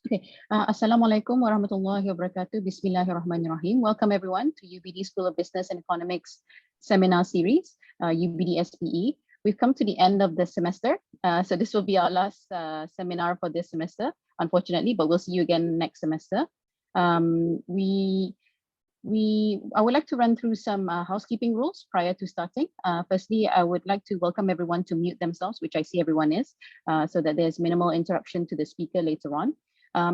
Okay, Assalamualaikum warahmatullahi wabarakatuh. Bismillahirrahmanirrahim. Welcome everyone to UBD School of Business and Economics Seminar Series, UBDSBE. We've come to the end of the semester, so this will be our last seminar for this semester, unfortunately, but we'll see you again next semester. I would like to run through some housekeeping rules prior to starting. Firstly, I would like to welcome everyone to mute themselves, which I see everyone is, so that there's minimal interruption to the speaker later on.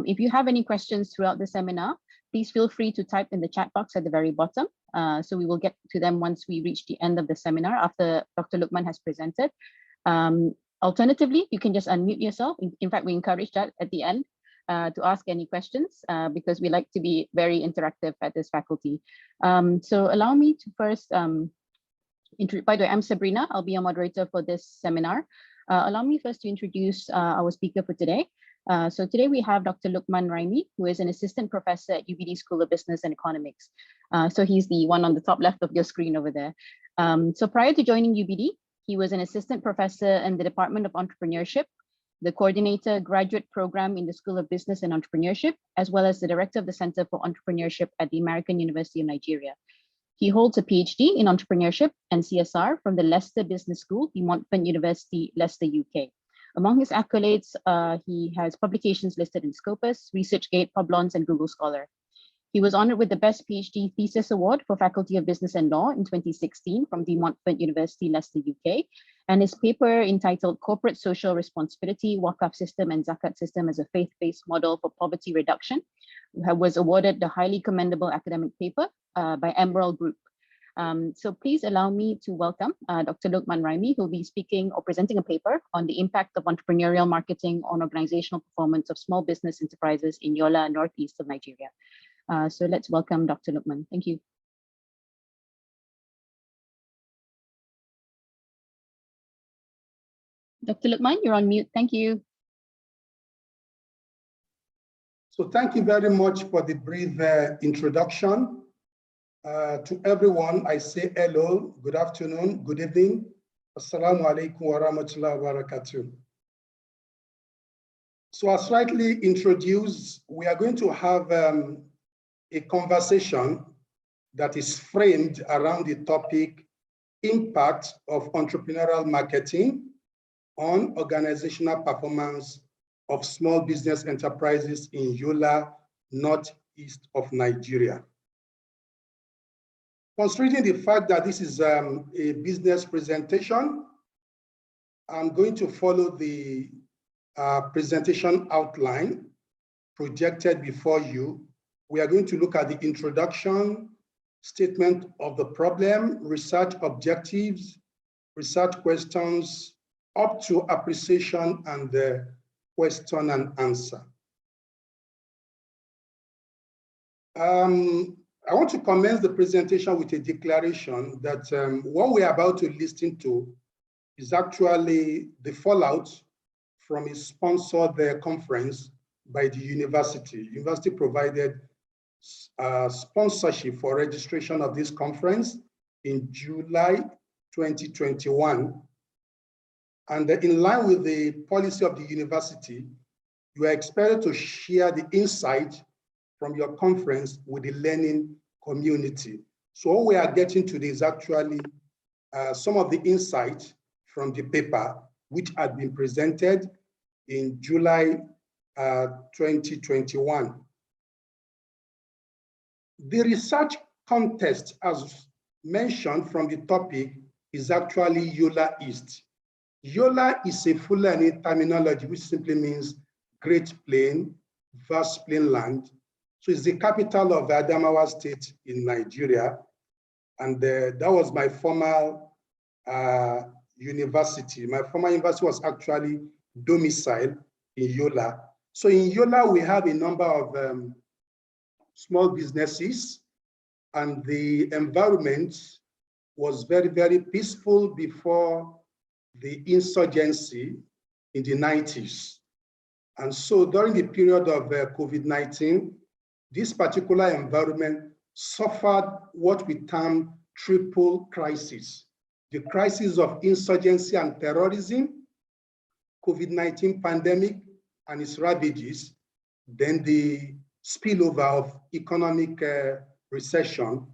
If you have any questions throughout the seminar, please feel free to type in the chat box at the very bottom. So we will get to them once we reach the end of the seminar after Dr. Luqman has presented. Alternatively, you can just unmute yourself. In fact, we encourage that at the end to ask any questions because we like to be very interactive at this faculty. So allow me to first, by the way, I'm Sabrina. I'll be a moderator for this seminar. Allow me first to introduce our speaker for today. So today we have Dr. Luqman Raimi, who is an assistant professor at UBD School of Business and Economics. So he's the one on the top left of your screen over there. So prior to joining UBD, he was an assistant professor in the Department of Entrepreneurship, the coordinator graduate program in the School of Business and Entrepreneurship, as well as the director of the Center for Entrepreneurship at the American University of Nigeria. He holds a PhD in entrepreneurship and CSR from the Leicester Business School, the Montfort University, Leicester, UK. Among his accolades, he has publications listed in Scopus, ResearchGate, Publons, and Google Scholar. He was honored with the Best PhD Thesis Award for Faculty of Business and Law in 2016 from the Montfort University, Leicester, UK. And his paper entitled Corporate Social Responsibility, Waqf System and Zakat System as a Faith-Based Model for Poverty Reduction was awarded the highly commendable academic paper by Emerald Group. So please allow me to welcome Dr. Luqman Raimi, who will be speaking or presenting a paper on the impact of entrepreneurial marketing on organizational performance of small business enterprises in YOLA, northeast of Nigeria. So let's welcome Dr. Luqman. Thank you. Dr. Luqman, you're on mute. Thank you. So thank you very much for the brief introduction. To everyone, I say hello, good afternoon, good evening. Assalamu alaikum wa rahmatullahi wa barakatuh. So as slightly introduced, we are going to have a conversation that is framed around the topic, impact of entrepreneurial marketing on organizational performance of small business enterprises in YOLA, northeast of Nigeria. Considering the fact that this is a business presentation, I'm going to follow the presentation outline projected before you. We are going to look at the introduction, statement of the problem, research objectives, research questions, up to appreciation and the question and answer. I want to commence the presentation with a declaration that what we are about to listen to is actually the fallout from a sponsored conference by the university. The university provided sponsorship for registration of this conference in July 2021. And in line with the policy of the university, you are expected to share the insight from your conference with the learning community. So what we are getting today is actually some of the insight from the paper, which had been presented in July 2021. The research context, as mentioned from the topic, is actually YOLA East. YOLA is a Fulani terminology, which simply means Great Plain, vast plain land. So it's the capital of Adamawa State in Nigeria. And that was my former university. My former university was actually domiciled in YOLA. So in YOLA, we have a number of small businesses, and the environment was very, very peaceful before the insurgency in the 90s. And so during the period of COVID-19, this particular environment suffered what we term triple crisis: the crisis of insurgency and terrorism, COVID-19 pandemic and its ravages, then the spillover of economic recession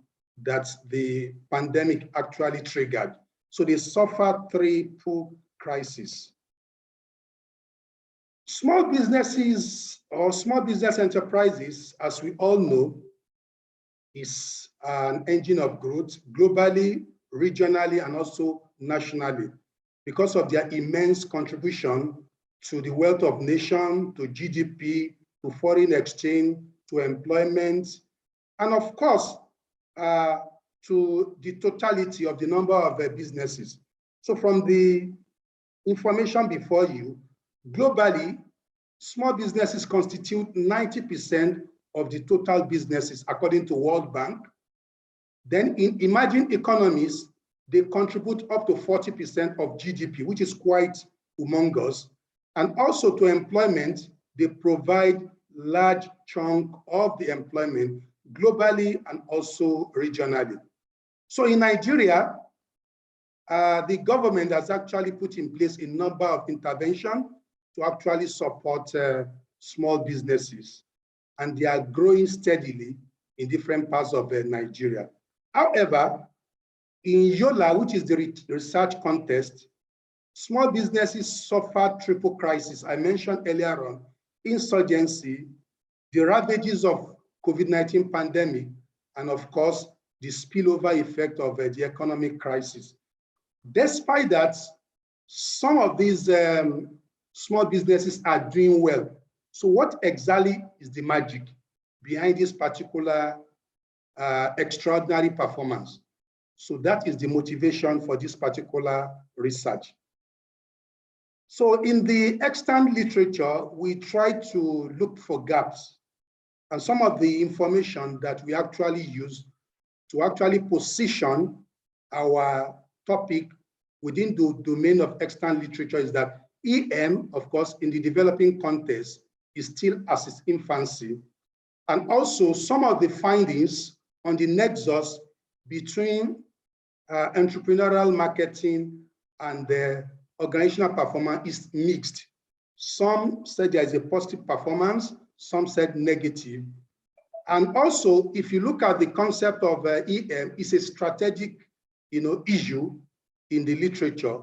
that the pandemic actually triggered. So they suffered triple crises. Small businesses or small business enterprises, as we all know, is an engine of growth globally, regionally, and also nationally because of their immense contribution to the wealth of nations, to GDP, to foreign exchange, to employment, and of course, to the totality of the number of businesses. So from the information before you, globally, small businesses constitute 90% of the total businesses, according to World Bank. Then in emerging economies, they contribute up to 40% of GDP, which is quite humongous. And also to employment, they provide large chunk of the employment globally and also regionally. So in Nigeria, the government has actually put in place a number of interventions to actually support small businesses, and they are growing steadily in different parts of Nigeria. However, in YOLA, which is the research contest, small businesses suffered triple crisis. I mentioned earlier on, insurgency, the ravages of COVID-19 pandemic, and of course, the spillover effect of the economic crisis. Despite that, some of these small businesses are doing well. So what exactly is the magic behind this particular extraordinary performance? So that is the motivation for this particular research. So in the extant literature, we try to look for gaps, and some of the information that we actually use to actually position our topic within the domain of extant literature is that EM, of course, in the developing context, is still at its infancy. And also some of the findings on the nexus between entrepreneurial marketing and the organizational performance is mixed. Some said there is a positive performance, some said negative. And also, if you look at the concept of EM, it's a strategic, issue in the literature,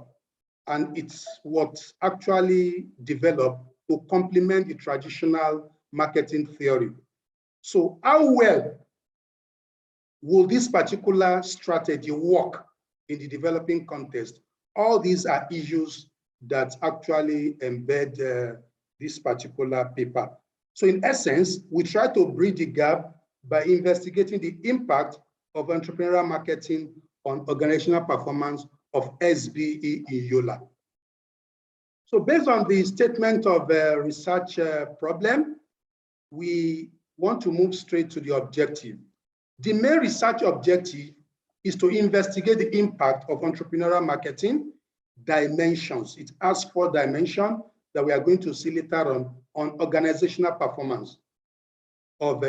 and it's what's actually developed to complement the traditional marketing theory. So how well will this particular strategy work in the developing context? All these are issues that actually embed this particular paper. So in essence, we try to bridge the gap by investigating the impact of entrepreneurial marketing on organizational performance of SBE in YOLA. So based on the statement of research problem, we want to move straight to the objective. The main research objective is to investigate the impact of entrepreneurial marketing dimensions. It asks for dimension that we are going to see later on organizational performance of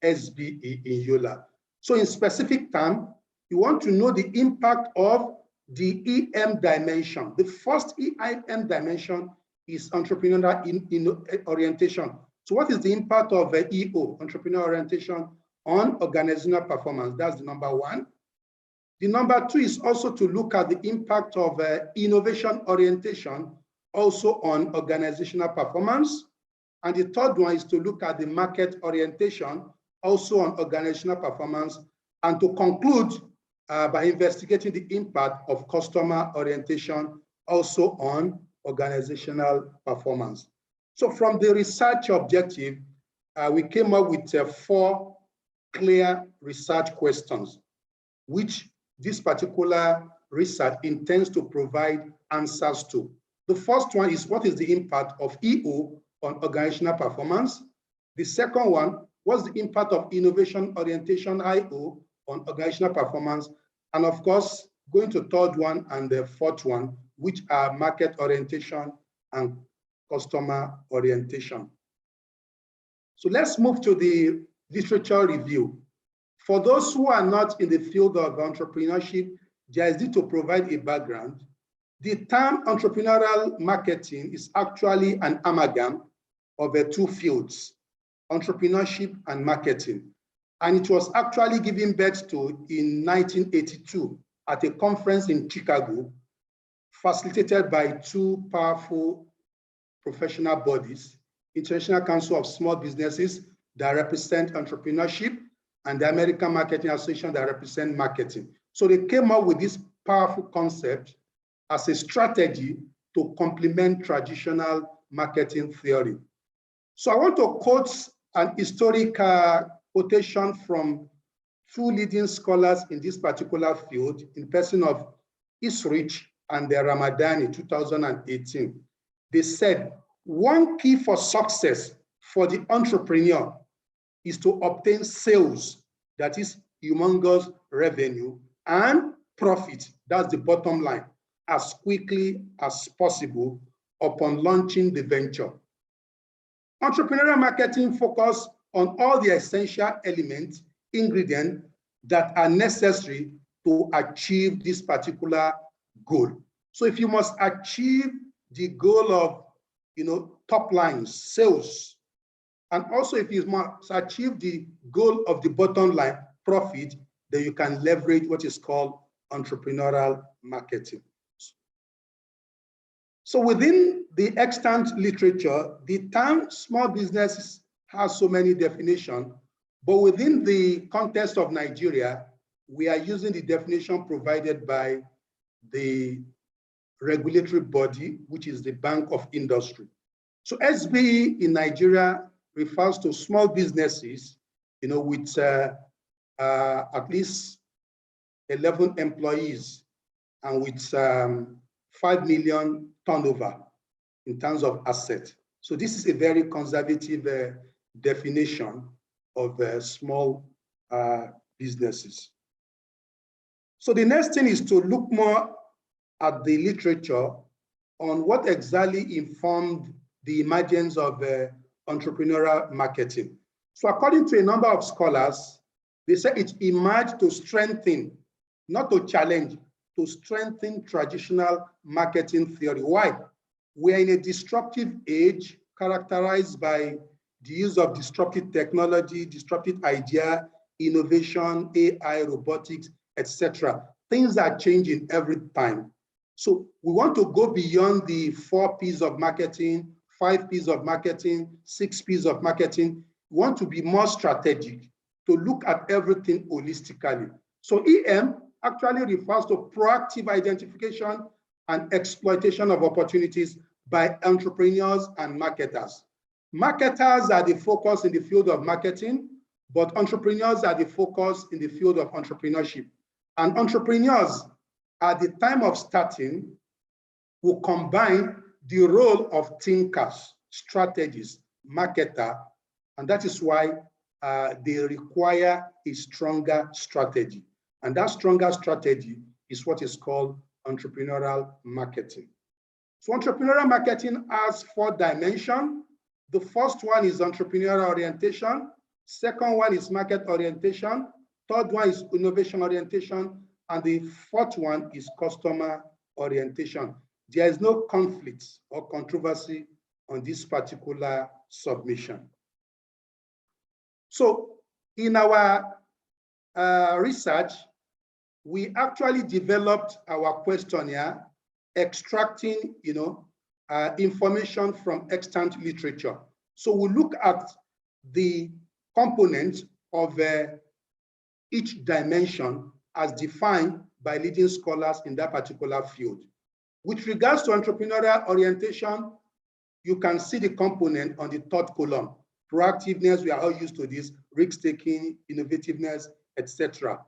SBE in YOLA. So in specific terms, you want to know the impact of the EM dimension. The first EM dimension is entrepreneurial orientation. So what is the impact of EO, entrepreneurial orientation, on organizational performance? That's the number one. The number two is also to look at the impact of innovation orientation also on organizational performance. And the third one is to look at the market orientation also on organizational performance, and to conclude by investigating the impact of customer orientation also on organizational performance. So from the research objective, we came up with 4 clear research questions, which this particular research intends to provide answers to. The first one is, what is the impact of EO on organizational performance? The second one, what's the impact of innovation orientation IO on organizational performance? And of course, going to third one and the fourth one, which are market orientation and customer orientation. So let's move to the literature review. For those who are not in the field of entrepreneurship, just need to provide a background. The term entrepreneurial marketing is actually an amalgam of the 2 fields. Entrepreneurship and Marketing. And it was actually given birth to in 1982 at a conference in Chicago, facilitated by two powerful professional bodies, International Council of Small Businesses that represent entrepreneurship and the American Marketing Association that represent marketing. So they came up with this powerful concept as a strategy to complement traditional marketing theory. So I want to quote an historic quotation from two leading scholars in this particular field, in person of Isrich and Ramadani, 2018. They said, one key for success for the entrepreneur is to obtain sales, that is humongous revenue, and profit, that's the bottom line, as quickly as possible upon launching the venture. Entrepreneurial marketing focuses on all the essential elements, ingredients that are necessary to achieve this particular goal. So if you must achieve the goal of, top line sales, and also if you must achieve the goal of the bottom line profit, then you can leverage what is called entrepreneurial marketing. So within the extant literature, the term small business has so many definitions, but within the context of Nigeria, we are using the definition provided by the regulatory body, which is the Bank of Industry. So SBE in Nigeria refers to small businesses, with at least 11 employees and with 5 million turnover in terms of asset. So this is a very conservative definition of small businesses. So the next thing is to look more at the literature on what exactly informed the emergence of entrepreneurial marketing. So according to a number of scholars, they say it emerged to strengthen, not to challenge, to strengthen traditional marketing theory. Why? We're in a disruptive age characterized by the use of disruptive technology, disruptive idea, innovation, AI, robotics, etc. Things are changing every time. So we want to go beyond the 4 P's of marketing, 5 P's of marketing, 6 P's of marketing. We want to be more strategic, to look at everything holistically. So EM actually refers to proactive identification and exploitation of opportunities by entrepreneurs and marketers. Marketers are the focus in the field of marketing, but entrepreneurs are the focus in the field of entrepreneurship. And entrepreneurs, at the time of starting, will combine the role of thinkers, strategists, marketer, and that is why they require a stronger strategy. And that stronger strategy is what is called entrepreneurial marketing. So entrepreneurial marketing has 4 dimensions. The first one is entrepreneurial orientation. Second one is market orientation. Third one is innovation orientation. And the fourth one is customer orientation. There is no conflict or controversy on this particular submission. So in our research, we actually developed our questionnaire, extracting information from extant literature. So we look at the components of each dimension as defined by leading scholars in that particular field. With regards to entrepreneurial orientation, you can see the component on the 3rd column. Proactiveness, we are all used to this, risk-taking, innovativeness, etc.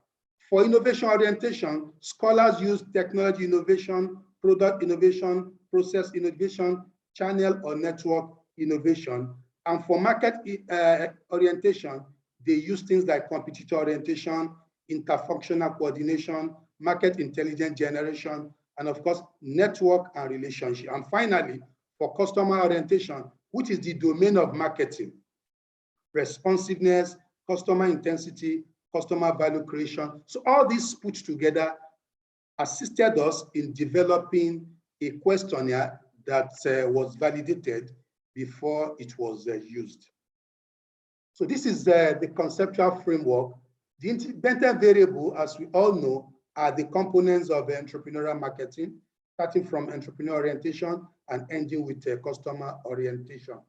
For innovation orientation, scholars use technology innovation, product innovation, process innovation, channel or network innovation. And for market orientation, they use things like competitor orientation, interfunctional coordination, market intelligence generation, and of course, network and relationship. And finally, for customer orientation, which is the domain of marketing, responsiveness, customer intensity, customer value creation. So all these put together assisted us in developing a questionnaire that was validated before it was used. So this is the conceptual framework. The independent variable, as we all know, are the components of entrepreneurial marketing, starting from entrepreneur orientation and ending with customer orientation.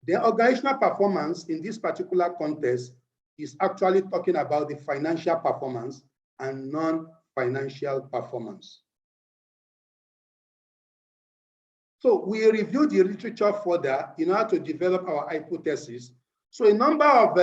The organizational performance in this particular context is actually talking about the financial performance and non-financial performance. So we reviewed the literature further in order to develop our hypothesis. So a number of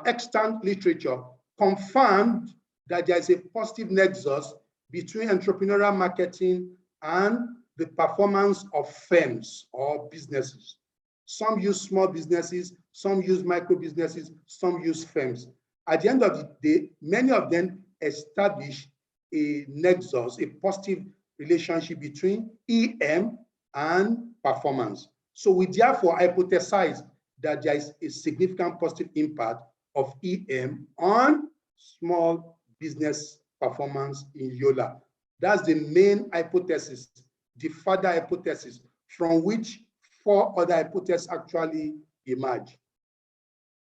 extant literature confirmed that there is a positive nexus between entrepreneurial marketing and the performance of firms or businesses. Some use small businesses, some use micro businesses, some use firms. At the end of the day, many of them establish a nexus, a positive relationship between EM and performance. So we therefore hypothesize that there is a significant positive impact of EM on small business performance in YOLA. That's the main hypothesis, the further hypothesis, from which 4 other hypotheses actually emerge.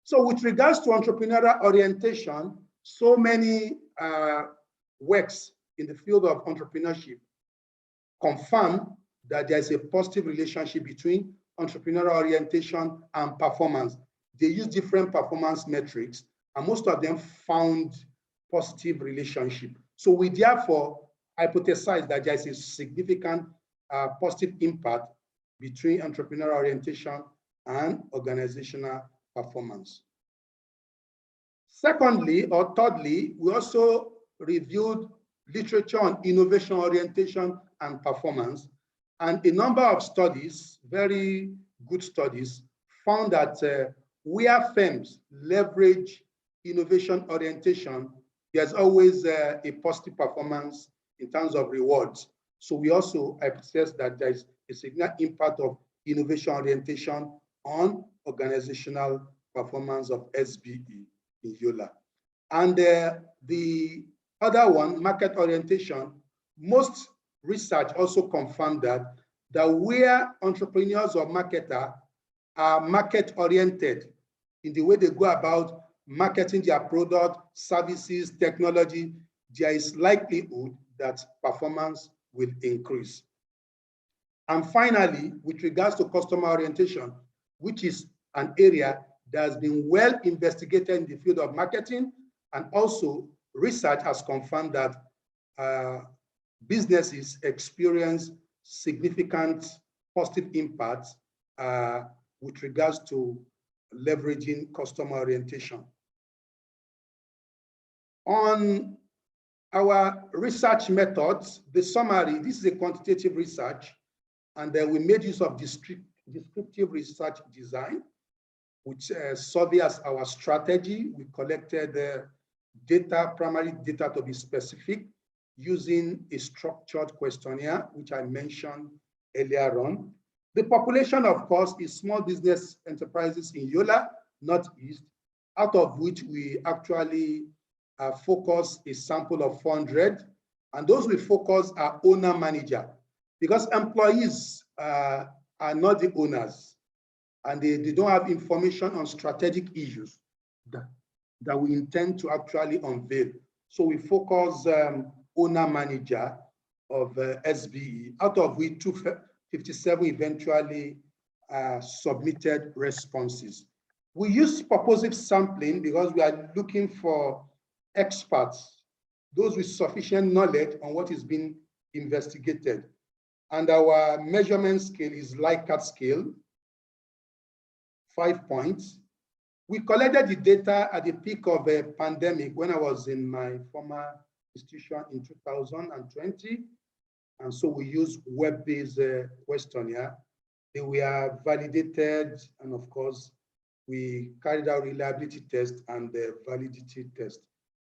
So with regards to entrepreneurial orientation, so many works in the field of entrepreneurship confirm that there's a positive relationship between entrepreneurial orientation and performance. They use different performance metrics, and most of them found positive relationship. So we therefore hypothesize that there is a significant positive impact between entrepreneurial orientation and organizational performance. Secondly, or thirdly, we also reviewed literature on innovation orientation and performance. And a number of studies, very good studies, found that where firms leverage innovation orientation, there's always a positive performance in terms of rewards. So we also hypothesize that there is a significant impact of innovation orientation on organizational performance of SBE in YOLA. And the other one, market orientation, most research also confirmed that where entrepreneurs or marketers are market oriented in the way they go about marketing their product, services, technology, there is likelihood that performance will increase. And finally, with regards to customer orientation, which is an area that has been well investigated in the field of marketing, and also research has confirmed that businesses experience significant positive impacts with regards to leveraging customer orientation. On our research methods, the summary, this is a quantitative research, and we made use of descriptive research design, which served as our strategy. We collected data, primary data to be specific, using a structured questionnaire, which I mentioned earlier on. The population, of course, is small business enterprises in YOLA, Northeast, out of which we actually focus a sample of 400. And those we focus are owner-manager, because employees are not the owners, and they don't have information on strategic issues that we intend to actually unveil. So we focus owner-manager of SBE, out of which 257 eventually submitted responses. We use purposive sampling because we are looking for experts, those with sufficient knowledge on what is being investigated. And our measurement scale is Likert scale, 5 points. We collected the data at the peak of a pandemic when I was in my former institution in 2020. And so we use web-based questionnaire. They were validated, and of course, we carried out reliability test and the validity test.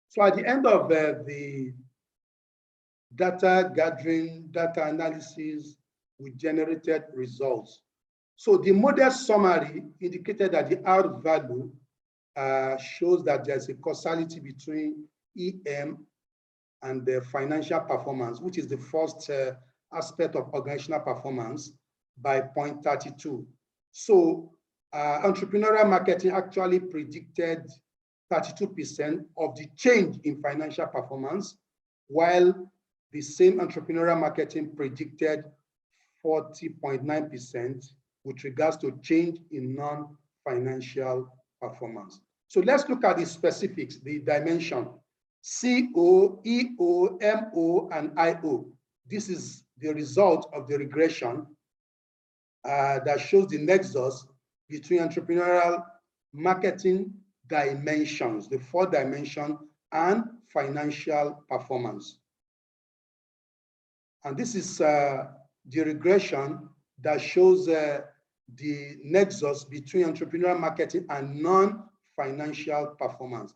So at the end of the data gathering, data analysis, we generated results. So the model summary indicated that the R value shows that there's a causality between EM and the financial performance, which is the first aspect of organizational performance, by 0.32. So entrepreneurial marketing actually predicted 32% of the change in financial performance, while the same entrepreneurial marketing predicted 40.9% with regards to change in non-financial performance. So let's look at the specifics, the dimension. CO, EO, MO, and IO. This is the result of the regression that shows the nexus between entrepreneurial marketing dimensions, the 4 dimensions, and financial performance. And this is the regression that shows the nexus between entrepreneurial marketing and non-financial performance.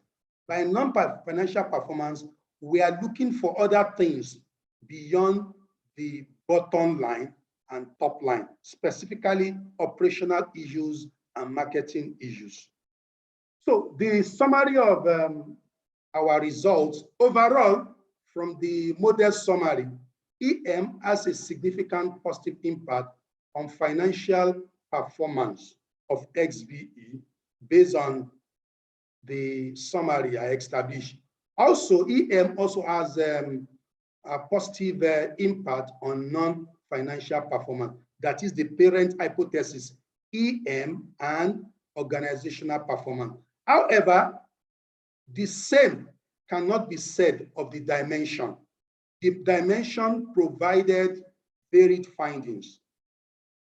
By non-financial performance, we are looking for other things beyond the bottom line and top line, specifically operational issues and marketing issues. So the summary of our results overall from the model summary, EM has a significant positive impact on financial performance of XBE based on the summary I established. Also, EM also has a positive impact on non-financial performance. That is the parent hypothesis, EM and organizational performance. However, the same cannot be said of the dimension. The dimension provided varied findings.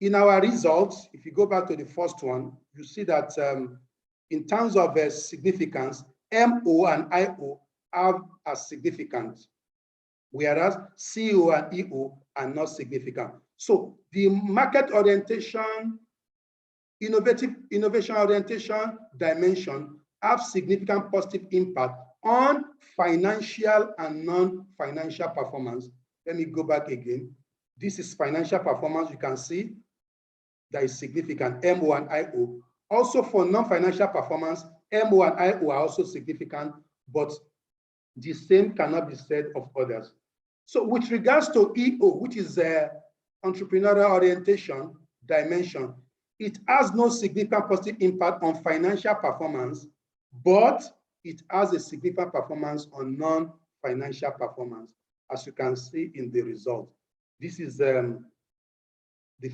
In our results, if you go back to the first one, you see that in terms of significance, MO and IO have a significant, whereas CO and EO are not significant. So the market orientation, innovation orientation dimension have significant positive impact on financial and non-financial performance. Let me go back again. This is financial performance. You can see that is significant, MO and IO. Also for non-financial performance, MO and IO are also significant, but the same cannot be said of others. So with regards to EO, which is the entrepreneurial orientation dimension, it has no significant positive impact on financial performance, but it has a significant performance on non-financial performance, as you can see in the result. This is the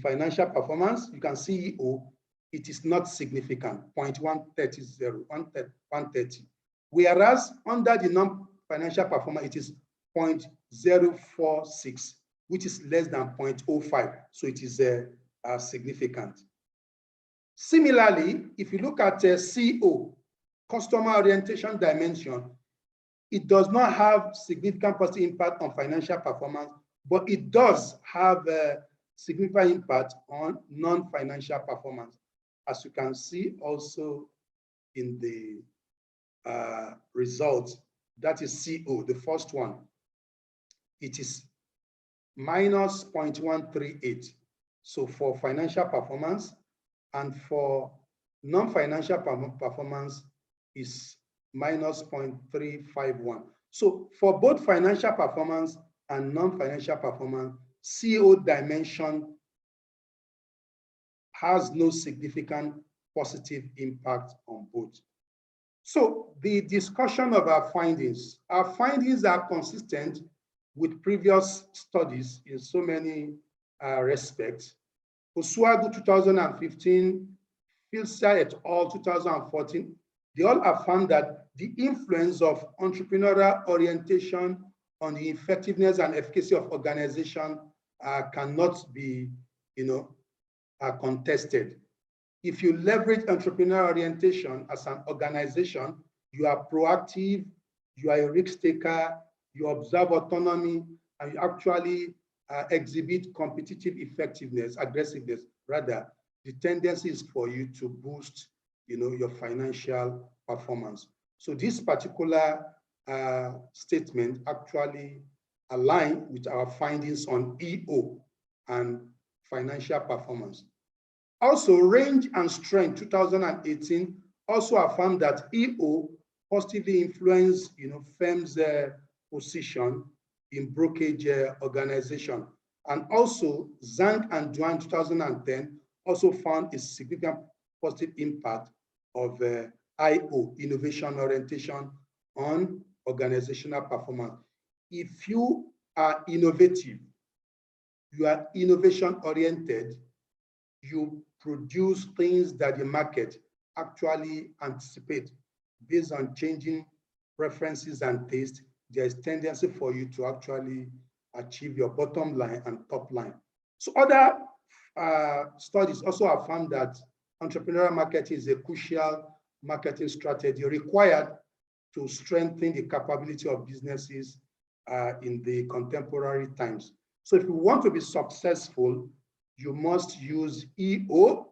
financial performance. You can see EO, it is not significant, 0.130, whereas under the non-financial performance, it is 0.046, which is less than 0.05, so it is significant. Similarly, if you look at CO, customer orientation dimension, it does not have significant positive impact on financial performance, but it does have a significant impact on non-financial performance. As you can see also in the results, that is CO, the first one. It is minus 0.138. So for financial performance, and for non-financial performance is minus 0.351. So for both financial performance and non-financial performance, CO dimension has no significant positive impact on both. So the discussion of our findings are consistent with previous studies in so many respects. Osuagu 2015, Filsa et al. 2014, they all affirmed that the influence of entrepreneurial orientation on the effectiveness and efficacy of organization cannot be, contested. If you leverage entrepreneurial orientation as an organization, you are proactive, you are a risk taker, you observe autonomy, and you actually exhibit competitive effectiveness, aggressiveness. Rather, the tendency is for you to boost, your financial performance. So this particular statement actually aligns with our findings on EO and financial performance. Also, Range and Strength 2018 also affirmed that EO positively influenced, firms' position in brokerage organization. And also, Zhang and Duan 2010 also found a significant positive impact of IO, innovation orientation, on organizational performance. If you are innovative, you are innovation oriented, you produce things that the market actually anticipate based on changing preferences and taste, there is tendency for you to actually achieve your bottom line and top line. So other studies also have found that entrepreneurial marketing is a crucial marketing strategy required to strengthen the capability of businesses in the contemporary times. So if you want to be successful, you must use EO,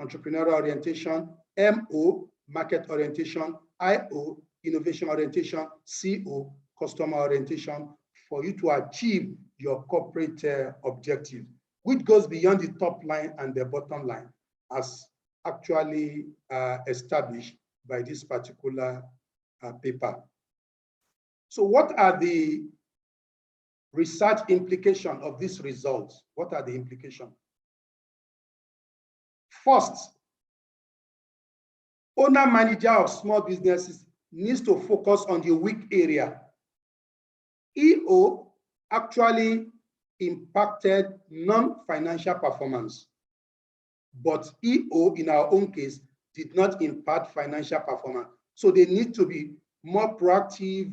entrepreneurial orientation, MO, market orientation, IO, innovation orientation, CO, customer orientation, for you to achieve your corporate objective, which goes beyond the top line and the bottom line, as actually established by this particular paper. So what are the research implications of these results? What are the implications? First, owner manager of small businesses needs to focus on the weak area. EO actually impacted non-financial performance, but EO in our own case did not impact financial performance. So they need to be more proactive,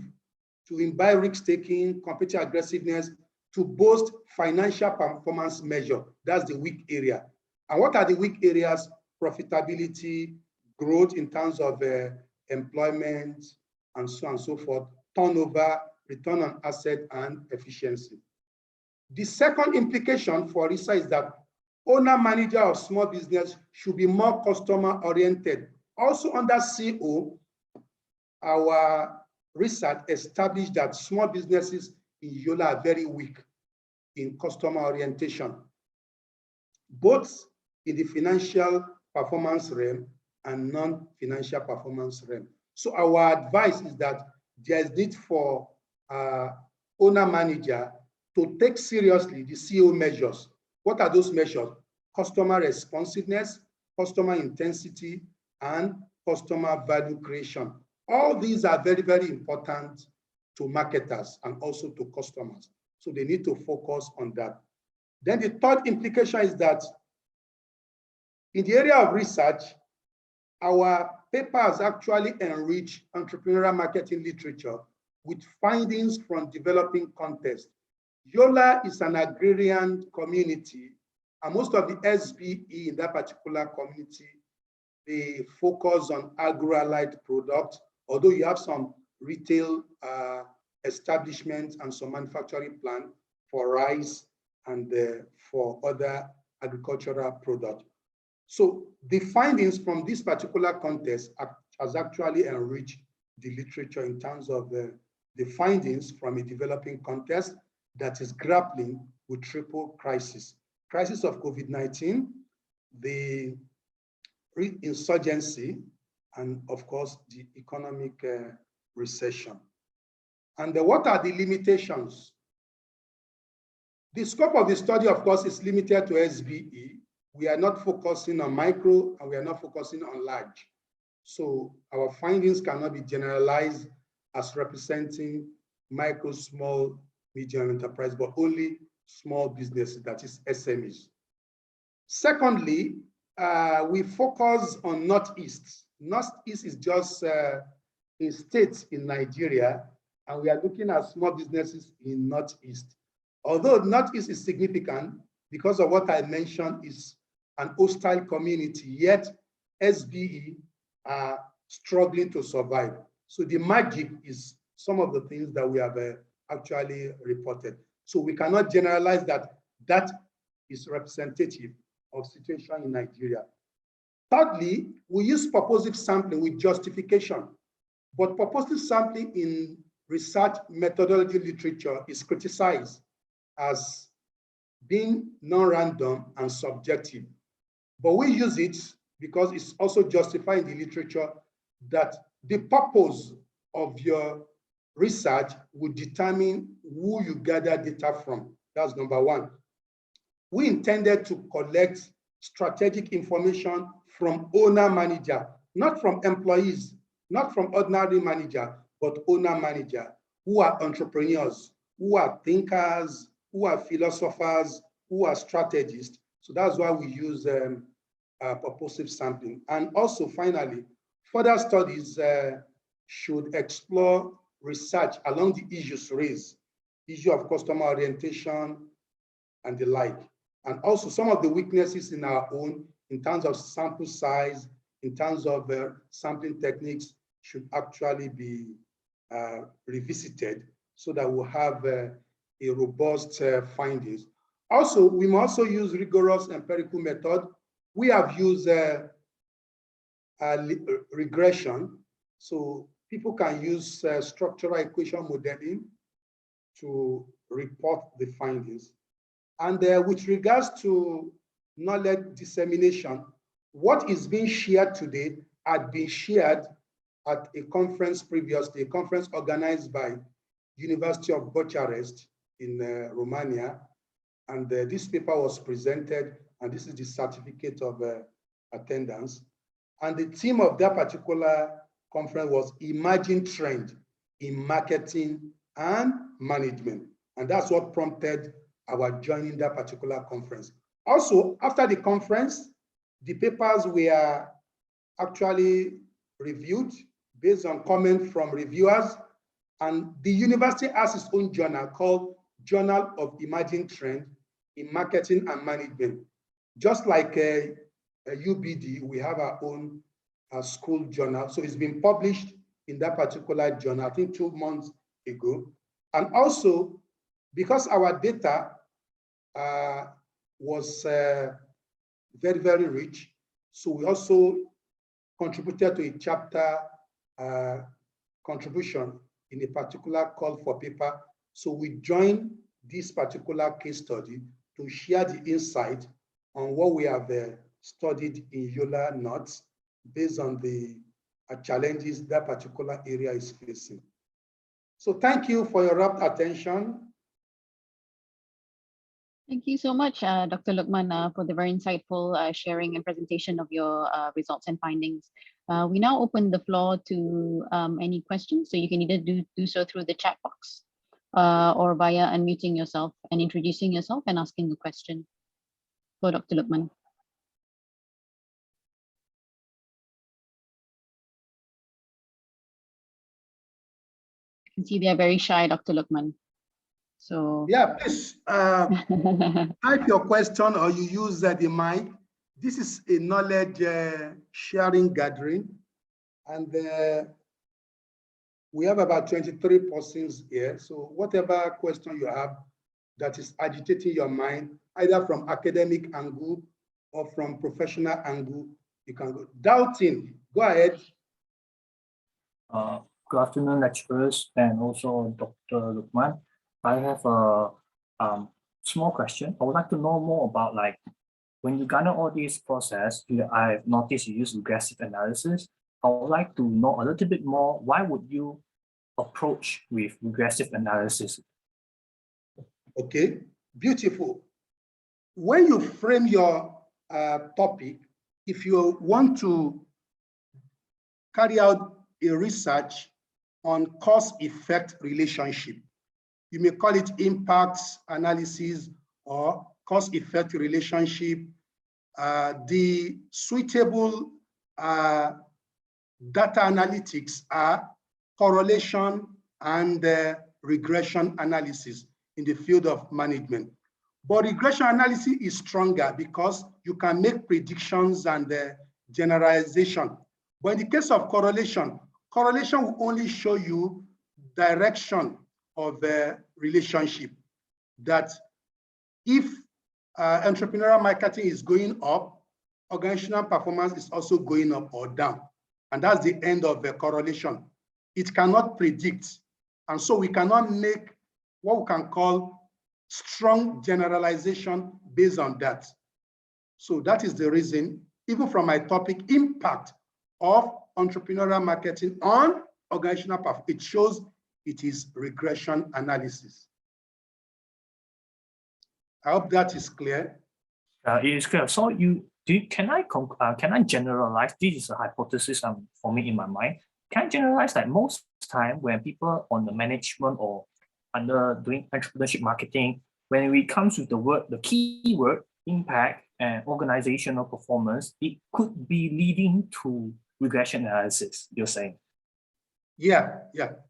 to imbibe risk-taking, competitive aggressiveness, to boost financial performance measure. That's the weak area. And what are the weak areas? Profitability, growth in terms of employment, and so on and so forth, turnover, return on asset, and efficiency. The second implication for research is that owner manager of small business should be more customer oriented. Also under CO, our research established that small businesses in YOLA are very weak in customer orientation, both in the financial performance realm and non-financial performance realm. So our advice is that there is need for owner manager to take seriously the CO measures. What are those measures? Customer responsiveness, customer intensity, and customer value creation. All these are very, very important to marketers and also to customers. So they need to focus on that. Then the third implication is that in the area of research, our paper has actually enriched entrepreneurial marketing literature with findings from developing contests. YOLA is an agrarian community, and most of the SBE in that particular community, they focus on agro-allied products, although you have some retail establishments and some manufacturing plant for rice and for other agricultural products. So the findings from this particular contest has actually enriched the literature in terms of the findings from a developing contest that is grappling with triple crisis. Crisis of COVID-19, the insurgency, and of course, the economic recession. And what are the limitations? The scope of the study, of course, is limited to SBE. We are not focusing on micro and we are not focusing on large. So our findings cannot be generalized as representing micro, small, medium enterprise, but only small businesses, that is SMEs. Secondly, we focus on Northeast. Northeast is just a state in Nigeria, and we are looking at small businesses in Northeast. Although Northeast is significant because of what I mentioned is an hostile community, yet SBE are struggling to survive. So the magic is some of the things that we have actually reported. So we cannot generalize that that is representative of situation in Nigeria. Thirdly, we use purposive sampling with justification, but purposive sampling in research methodology literature is criticized as being non-random and subjective. But we use it because it's also justified in the literature that the purpose of your research will determine who you gather data from. That's number one. We intended to collect strategic information from owner manager, not from employees, not from ordinary manager, but owner manager, who are entrepreneurs, who are thinkers, who are philosophers, who are strategists. So that's why we use purposive sampling. And also, finally, further studies should explore research along the issues raised, issue of customer orientation and the like. And also some of the weaknesses in our own, in terms of sample size, in terms of sampling techniques, should actually be revisited so that we'll have a robust findings. Also, we must also use rigorous empirical method. We have used regression. So people can use structural equation modeling to report the findings. And with regards to knowledge dissemination, what is being shared today had been shared at a conference previously, a conference organized by University of Bucharest in Romania. And this paper was presented, and this is the certificate of attendance. And the theme of that particular conference was Emerging Trend in Marketing and Management. And that's what prompted our joining that particular conference. Also, after the conference, the papers were actually reviewed based on comment from reviewers. And the university has its own journal called Journal of Emerging Trend in Marketing and Management. Just like UBD, we have our own school journal. So it's been published in that particular journal, I think 2 months ago. And also, because our data was very, very rich, so we also contributed to a chapter contribution in a particular call for paper. So we joined this particular case study to share the insight on what we have studied in YOLA notes based on the challenges that particular area is facing. So thank you for your rapt attention. Thank you so much, Dr. Lukman, for the very insightful sharing and presentation of your results and findings. We now open the floor to any questions. So you can either do so through the chat box or via unmuting yourself and introducing yourself and asking a question for Dr. Lukman. I can see they are very shy, Dr. Lukman. So yeah, please type your question or you use the mic. This is a knowledge sharing gathering, and we have about 23 persons here. So whatever question you have that is agitating your mind, either from academic angle or from professional angle, you can go. Doubting, go ahead. Good afternoon, lecturers, and also Dr. Lukman. I have a small question. I would like to know more about, like, when you garner all these process, I've noticed you use regressive analysis. I would like to know a little bit more. Why would you approach with regressive analysis? Okay, beautiful. When you frame your topic, if you want to carry out a research on cause-effect relationship, you may call it impact analysis or cause-effect relationship. The suitable data analytics are correlation and regression analysis in the field of management. But regression analysis is stronger because you can make predictions and generalization. But in the case of correlation, correlation will only show you direction of the relationship, that if entrepreneurial marketing is going up, organizational performance is also going up or down. And that's the end of the correlation. It cannot predict. And so we cannot make what we can call strong generalization based on that. So that is the reason, even from my topic, impact of entrepreneurial marketing on organizational performance, it shows it is regression analysis. I hope that is clear. It is clear. So you can I generalize? This is a hypothesis for me in my mind. Can I generalize that most time when people on the management or under doing entrepreneurship marketing, when it comes to the keyword impact and organizational performance, it could be leading to regression analysis, you're saying? Yeah.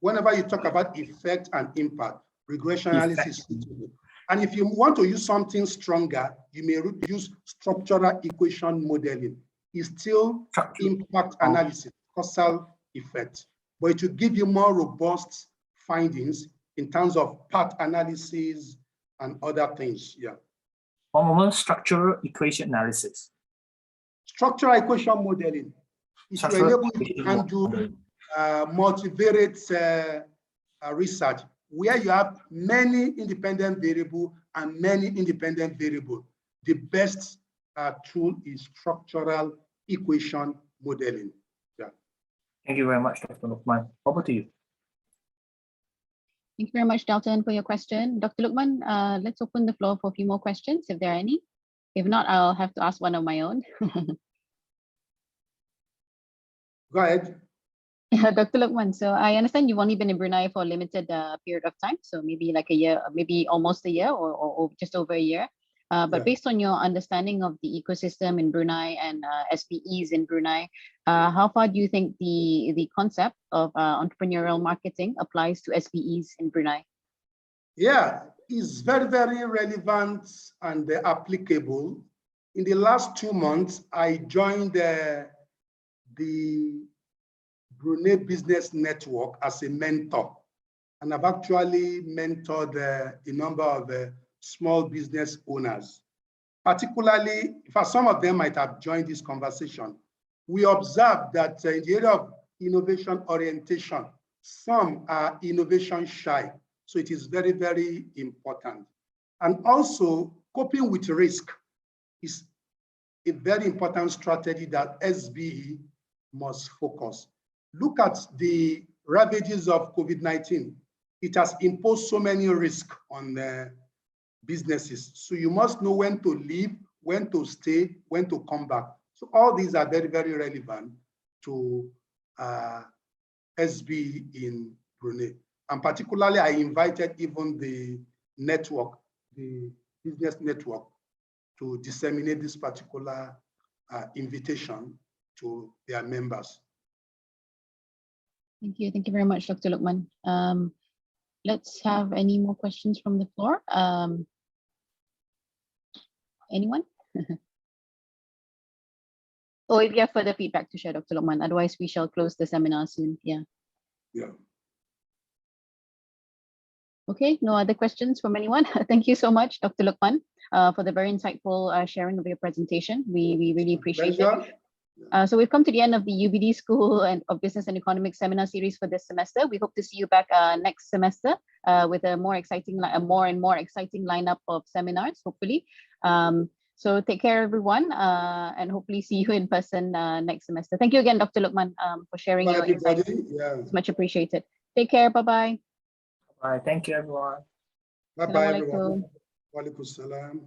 Whenever you talk about effect and impact, regression analysis is suitable. And if you want to use something stronger, you may use structural equation modeling. It's still impact analysis, causal effect, but it will give you more robust findings in terms of path analysis and other things. Yeah. One moment, structural equation analysis. Structural equation modeling. It will enable you to handle multivariate research, where you have many independent variables and many independent variables. The best tool is structural equation modeling. Yeah. Thank you very much, Dr. Lukman. Over to you. Thank you very much, Dalton, for your question. Dr. Lukman, let's open the floor for a few more questions, if there are any. If not, I'll have to ask one of my own. Go ahead. Yeah, Dr. Lukman, so I understand you've only been in Brunei for a limited period of time, so maybe like a year, maybe almost a year or just over a year. But based on your understanding of the ecosystem in Brunei and SBEs in Brunei, how far do you think the concept of entrepreneurial marketing applies to SBEs in Brunei? Yeah, it's very, very relevant and applicable. In the last 2 months, I joined the Brunei Business Network as a mentor, and I've actually mentored a number of small business owners. Particularly, for some of them might have joined this conversation, we observed that in the area of innovation orientation, some are innovation shy. So it is very, very important. And also, coping with risk is a very important strategy that SBE must focus. Look at the ravages of COVID-19. It has imposed so many risks on businesses. So you must know when to leave, when to stay, when to come back. So all these are very, very relevant to SBE in Brunei. And particularly, I invited even the network, the business network, to disseminate this particular invitation to their members. Thank you. Thank you very much, Dr. Lukman. Let's have any more questions from the floor. Anyone? Or if you have further feedback to share, Dr. Lukman, otherwise we shall close the seminar soon. Yeah. Okay, no other questions from anyone. Thank you so much, Dr. Lukman, for the very insightful sharing of your presentation. We really appreciate it. So we've come to the end of the UBD School of Business and Economics seminar series for this semester. We hope to see you back next semester with a more and more exciting lineup of seminars, hopefully. So take care, everyone, and hopefully see you in person next semester. Thank you again, Dr. Lukman, for sharing your insights. Yeah. It's much appreciated. Take care. Bye-bye. Bye. Thank you, everyone. Bye-bye, everyone. Wa alaikum salam.